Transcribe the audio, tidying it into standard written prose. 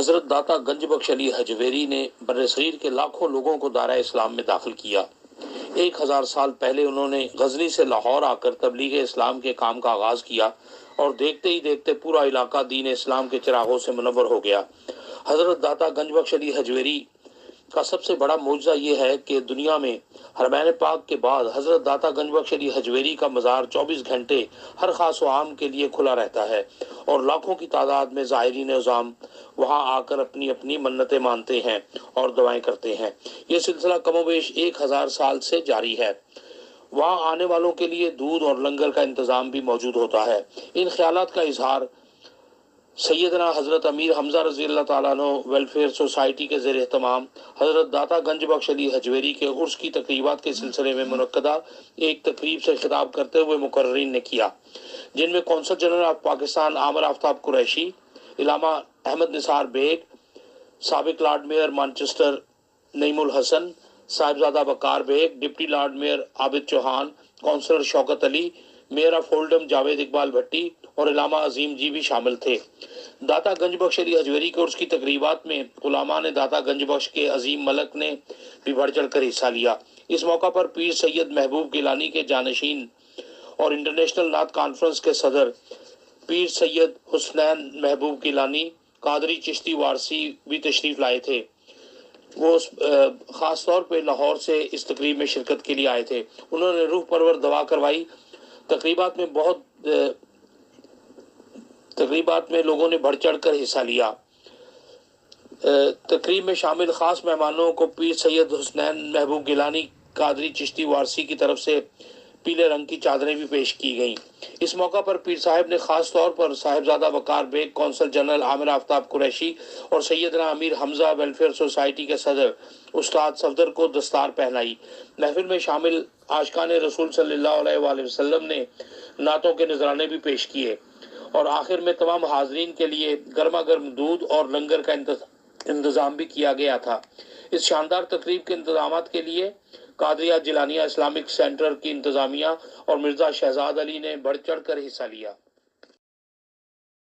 حضرت داتا گنج بخش علی حجویری نے برصغیر کے لاکھوں لوگوں کو دائرہ اسلام میں داخل کیا۔ 1000 سال پہلے انہوں نے غزنی سے لاہور آ کر تبلیغ اسلام کے کام کا آغاز کیا اور دیکھتے ہی دیکھتے پورا علاقہ دین اسلام کے چراغوں سے منور ہو گیا۔ حضرت داتا گنج بخش علی حجویری کا سب سے بڑا معجزہ یہ ہے کہ دنیا میں حرمین پاک کے بعد حضرت داتا گنج بخش علی حجویری کا مزار 24 گھنٹے ہر خاص و عام کے لیے کھلا رہتا ہے اور لاکھوں کی تعداد میں زائرین عظام وہاں آ کر اپنی اپنی منتیں مانتے ہیں اور دعائیں کرتے ہیں۔ یہ سلسلہ کم و بیش 1000 سال سے جاری ہے۔ وہاں آنے والوں کے لیے دودھ اور لنگر کا انتظام بھی موجود ہوتا ہے۔ ان خیالات کا اظہار سیدنا حضرت امیر حمزہ رضی اللہ تعالیٰ عنہ ویلفیئر سوسائٹی کے زیر اہتمام حضرت داتا گنج بخش علی حجویری کے عرس کی تقریبات کے سلسلے میں منعقدہ ایک تقریب سے خطاب کرتے ہوئے مقررین نے کیا، جن میں consul general of Pakistan Aamir Aftab Qureshi, علامہ احمد نثار بیگ، سابق lord mayor Manchester Naeem ul-Hassan, Sahibzada Bakar Baig, deputy lord mayor Abid Chauhan, councillor Shaukat Ali, mayor of Oldham Javed Iqbal Bhatti اور علامہ عظیم جی بھی شامل تھے۔ داتا گنج بخش علی حجویری کے عرس کی تقریبات میں علماء نے داتا گنج بخش کے عظیم ملک نے بھی بڑھ چڑھ کر حصہ لیا۔ اس موقع پر پیر سید محبوب گیلانی کے جانشین اور انٹرنیشنل نعت کانفرنس کے صدر پیر سید حسنین محبوب گیلانی قادری چشتی وارسی بھی تشریف لائے تھے۔ وہ خاص طور پہ لاہور سے اس تقریب میں شرکت کے لیے آئے تھے۔ انہوں نے روح پرور دعا کروائی۔ تقریبات میں لوگوں نے بڑھ چڑھ کر حصہ لیا۔ تقریب میں شامل خاص مہمانوں کو پیر سید حسنین محبوب گیلانی قادری چشتی وارسی کی طرف سے پیلے رنگ کی چادریں بھی پیش کی گئیں۔ اس موقع پر پیر صاحب نے خاص طور پر صاحبزادہ بکار بیگ، قونصل جنرل عامر آفتاب قریشی اور سیدنا امیر حمزہ ویلفیئر سوسائٹی کے صدر استاد صفدر کو دستار پہنائی۔ محفل میں شامل عاشقان رسول صلی اللہ علیہ وآلہ وسلم نے نعتوں کے نذرانے بھی پیش کیے اور آخر میں تمام حاضرین کے لیے گرما گرم دودھ اور لنگر کا انتظام بھی کیا گیا تھا۔ اس شاندار تقریب کے انتظامات کے لیے قادریہ جیلانیہ اسلامک سینٹر کی انتظامیہ اور مرزا شہزاد علی نے بڑھ چڑھ کر حصہ لیا۔